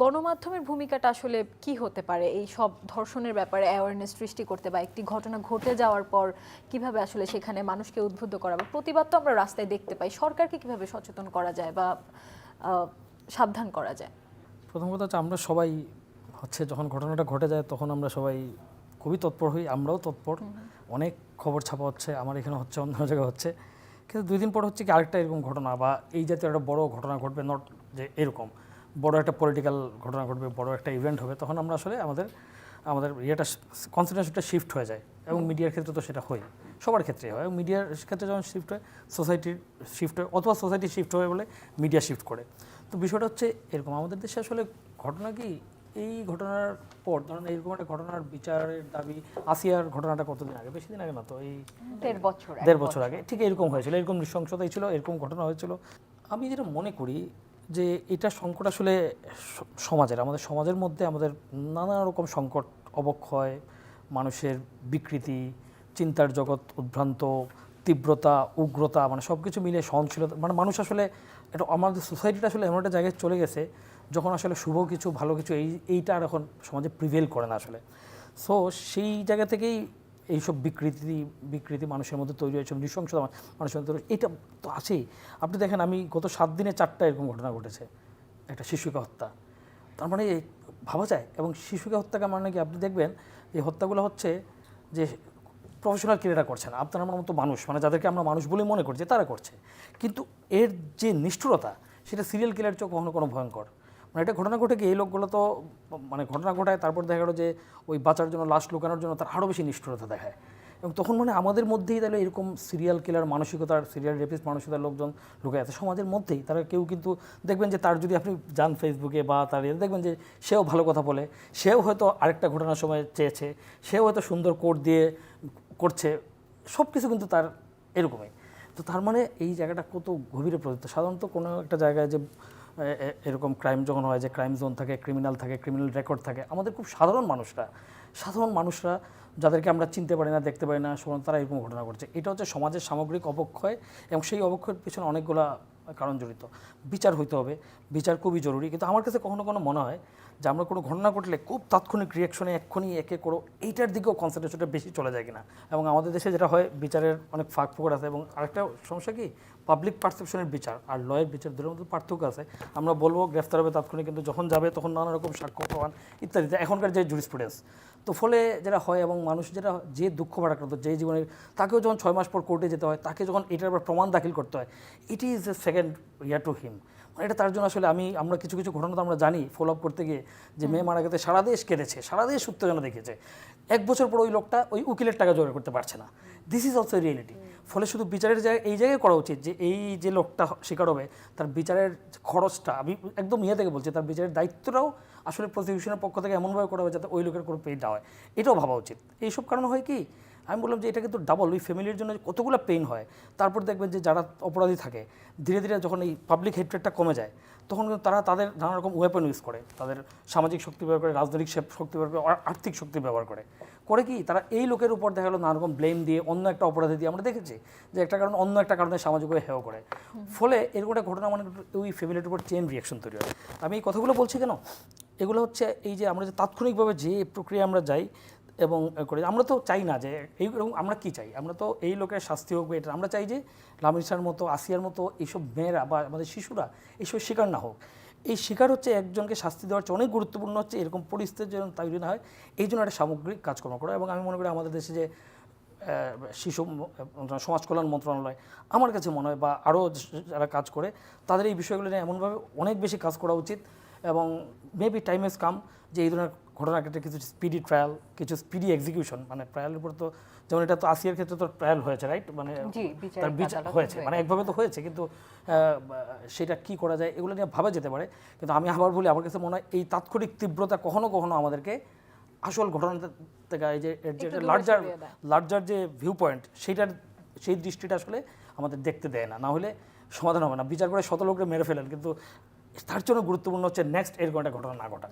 গণমাধ্যমের ভূমিকাটা আসলে কি হতে পারে এই সব ধর্ষণের ব্যাপারে অ্যাওয়ারনেস সৃষ্টি করতে, বা একটি ঘটনা ঘটে যাওয়ার পর কিভাবে আসলে সেখানে মানুষকে উদ্বুদ্ধ করা, বা প্রতিবাদ তো আমরা রাস্তায় দেখতে পাই, সরকারকে কিভাবে সচেতন করা যায় বা সাবধান করা যায়? প্রথম কথা হচ্ছে আমরা সবাই যখন ঘটনাটা ঘটে যায় তখন আমরা সবাই খুবই তৎপর হই, আমরাও তৎপর। অনেক খবর ছাপা হচ্ছে, আমার এখানে হচ্ছে, অন্য জায়গায় হচ্ছে, কিন্তু 2 দিন পর হচ্ছে কি আরেকটা এরকম ঘটনা বা এই জাতীয় একটা বড় ঘটনা ঘটবে, নট যে এরকম বড় একটা পলিটিক্যাল ঘটনা ঘটবে, বড় একটা ইভেন্ট হবে, তখন আমরা আসলে আমাদের আমাদের ইয়েটা কনসেন্ট্রেশনটা শিফট হয়ে যায়। এবং মিডিয়ার ক্ষেত্রে তো সেটা হয়, সবার ক্ষেত্রে হয়। এবং মিডিয়ার ক্ষেত্রে যখন শিফট হয়, সোসাইটির শিফট হয়, অথবা সোসাইটি শিফট হয় বলে মিডিয়া শিফট করে। তো বিষয়টা হচ্ছে এরকম, আমাদের দেশে আসলে ঘটনা কি, এই ঘটনার পর ধরুন এরকম একটা ঘটনার বিচারের দাবি, আসিয়ার ঘটনাটা কতদিন আগে, বেশি দিন আগে না তো, এই 1.5 বছর আগে ঠিক এরকম হয়েছিল, এরকম নৃশংসতাই ছিল, এরকম ঘটনা হয়েছিল। আমি যেটা মনে করি যে এটা সংকট আসলে সমাজের, আমাদের সমাজের মধ্যে আমাদের নানা রকম সংকট, অবক্ষয়, মানুষের বিকৃতি, চিন্তার জগৎ উদ্ভ্রান্ত, তীব্রতা, উগ্রতা, মানে সব কিছু মিলে সহনশীলতা, মানে মানুষ আসলে এটা, আমাদের সোসাইটিটা আসলে এমন একটা জায়গায় চলে গেছে যখন আসলে শুভ কিছু, ভালো কিছু এইটা আর এখন সমাজে প্রিভেল করে না আসলে। সো সেই জায়গা থেকেই এইসব বিকৃতি মানুষের মধ্যে তৈরি হয়েছে, নৃশংসতা মানুষের মধ্যে তৈরি, এটা তো আছেই। আপনি দেখেন, আমি গত 7 দিনে 4টা এরকম ঘটনা ঘটেছে, একটা শিশুকে হত্যা, তার মানে ভাবা যায়। এবং শিশুকে হত্যাকে মানে কি, আপনি দেখবেন এই হত্যাগুলো হচ্ছে যে প্রফেশনাল ক্রিয়েটা করছে না, আপনার আমার মতো মানুষ, মানে যাদেরকে আমরা মানুষ বলে মনে করছি তারা করছে, কিন্তু এর যে নিষ্ঠুরতা সেটা সিরিয়াল কিলার চেয়ে কখনো কোনো ভয়ঙ্কর। মানে এটা ঘটনা ঘটে গিয়ে এই লোকগুলো তো মানে ঘটনা ঘটায়, তারপর দেখা গেলো যে ওই বাঁচার জন্য, লাশ লুকানোর জন্য তার আরও বেশি নিষ্ঠুরতা দেখায়। এবং তখন মানে আমাদের মধ্যেই তাহলে এরকম সিরিয়াল কিলার মানসিকতার, সিরিয়াল রেপিস্ট মানসিকতার লোকজন লুকে আছে সমাজের মধ্যেই। তারা কেউ কিন্তু দেখবেন যে তার যদি আপনি যান ফেসবুকে বা তার দেখবেন যে সেও ভালো কথা বলে, সেও হয়তো আরেকটা ঘটনার সময় চেয়েছে, সেও হয়তো সুন্দর কোট দিয়ে করছে, সব কিছু কিন্তু তার এরকমই। তো তার মানে এই জায়গাটা কত গভীরে প্রযুক্ত। সাধারণত কোনো একটা জায়গায় যে এরকম ক্রাইম যখন হয়, যে ক্রাইম জোন থাকে, ক্রিমিনাল থাকে, ক্রিমিনাল রেকর্ড থাকে, আমাদের খুব সাধারণ মানুষরা যাদেরকে আমরা চিনতে পারি না, দেখতে পারি না, তারা এরকম ঘটনা ঘটছে। এটা হচ্ছে সমাজের সামগ্রিক অবক্ষয়, এবং সেই অবক্ষয়ের পিছনে অনেকগুলো কারণ জড়িত। বিচার হইতে হবে, বিচার খুবই জরুরি। কিন্তু আমার কাছে কখনো মনে হয় যে আমরা কোনো ঘটনা ঘটলে খুব তাৎক্ষণিক রিয়াকশনে এক্ষুনি একে করো, এইটার দিকেও কনসেন্ট্রেশনটা বেশি চলে যায় কিনা। এবং আমাদের দেশে যেটা হয়, বিচারের অনেক ফাঁক ফোকর আছে। এবং আরেকটা সমস্যা কি, পাবলিক পারসেপশনের বিচার আর লয়ের বিচার দুটোর মধ্যে পার্থক্য আছে। আমরা বলবো গ্রেফতার হবে তাৎক্ষণিক, কিন্তু যখন যাবে তখন নানা রকম সাক্ষ্য প্রমাণ ইত্যাদি, এখনকার যে জুরিসপ্রুডেন্স, তো ফলে যেটা হয়, এবং মানুষ যেটা যে দুঃখ ভারাক্রান্ত, যে জীবনের, তাকেও যখন 6 মাস পর কোর্টে যেতে হয়, তাকে যখন এটার উপর প্রমাণ দাখিল করতে হয়, it is a second year to him. মানে এটা তার জন্য আসলে আমরা কিছু ঘটনা তো আমরা জানি ফলো আপ করতে গিয়ে, যে মেয়ে মারা গেছে, সারা দেশ কেঁদেছে, সারা দেশ উত্তেজনা দেখেছে, 1 বছর পর ওই লোকটা ওই উকিলের টাকা জোগাড় করতে পারছে না। This is also reality. ফলে শুধু বিচারের জায়গায়, এই জায়গায় করা উচিত যে এই যে লোকটা শিকার হবে তার বিচারের খরচটা, আমি একদম থেকে বলছি, তার বিচারের দায়িত্বটাও আসলে প্রসিকিউশনের পক্ষ থেকে এমনভাবে করা হবে যাতে ওই লোকের কোনো পেইন না হয়, এটাও ভাবা উচিত। এইসব কারণে হয় কি, আমি বললাম যে এটা কিন্তু ডাবল, ওই ফ্যামিলির জন্য কতগুলো পেইন হয়। তারপর দেখবেন যে যারা অপরাধী থাকে, ধীরে ধীরে যখন এই পাবলিক হেট্রেডটা কমে যায়, তখন কিন্তু তারা তাদের নানা রকম ওয়েপন ইউজ করে, তাদের সামাজিক শক্তি ব্যবহার করে, রাজনৈতিক শক্তি ব্যবহার করে, আর্থিক শক্তি ব্যবহার করে কি তারা এই লোকের উপর দেখা গেলো নানা রকম ব্লেম দিয়ে, অন্য একটা অপরাধী দিয়ে, আমরা দেখেছি যে একটা কারণ অন্য একটা কারণে সামাজিকভাবে হেয় করে। ফলে এরকম একটা ঘটনা মানে ওই ফ্যামিলির উপর চেইন রিয়াকশন তৈরি হয়। আমি এই কথাগুলো বলছি কেন, এগুলো হচ্ছে এই যে আমরা যে তাৎক্ষণিকভাবে যে প্রক্রিয়া আমরা যাই এবং করে, আমরা তো চাই না যে এইরকম, আমরা কি চাই, আমরা তো এই লোকের শাস্তি হোক, এটা আমরা চাই যে লামিসার মতো, আসিয়ার মতো এইসব মেয়েরা বা আমাদের শিশুরা এইসব শিকার না হোক। এই শিকার হচ্ছে একজনকে শাস্তি দেওয়ার চেয়ে অনেক গুরুত্বপূর্ণ হচ্ছে এরকম পরিস্থিতির যেন তৈরি না হয়, এই জন্য একটা সামগ্রিক কাজকর্ম করা। এবং আমি মনে করি আমাদের দেশে যে শিশু সমাজ কল্যাণ মন্ত্রণালয়, আমার কাছে মনে হয়, বা আরও যারা কাজ করে, তাদের এই বিষয়গুলো নিয়ে এমনভাবে অনেক বেশি কাজ করা উচিত। এবং মেবি টাইম হ্যাজ কাম যে এই ধরনের ঘটনার ক্ষেত্রে কিছু স্পিডি ট্রায়াল, কিছু স্পিডি এক্সিকিউশন, মানে ট্রায়ালের উপর তো, যেমন এটা তো আসিয়ার ক্ষেত্রে তো ট্রায়াল হয়েছে, রাইট, মানে তার বিচার হয়েছে, মানে একভাবে তো হয়েছে, কিন্তু সেটা কি করা যায় এগুলো নিয়ে ভাবা যেতে পারে। কিন্তু আমি আবার বলি, আমার কাছে মনে হয় এই তাৎক্ষণিক তীব্রতা কখনো আমাদেরকে আসল ঘটনা থেকে, এই যে লার্জার যে ভিউ পয়েন্ট, সেই দৃষ্টিটা আসলে আমাদের দেখতে দেয় না। না হলে সমাধান হবে না। বিচার করে 100 লোককে মেরে ফেলেন, কিন্তু তার জন্য গুরুত্বপূর্ণ হচ্ছে নেক্সট এরকম একটা ঘটনা না ঘটা।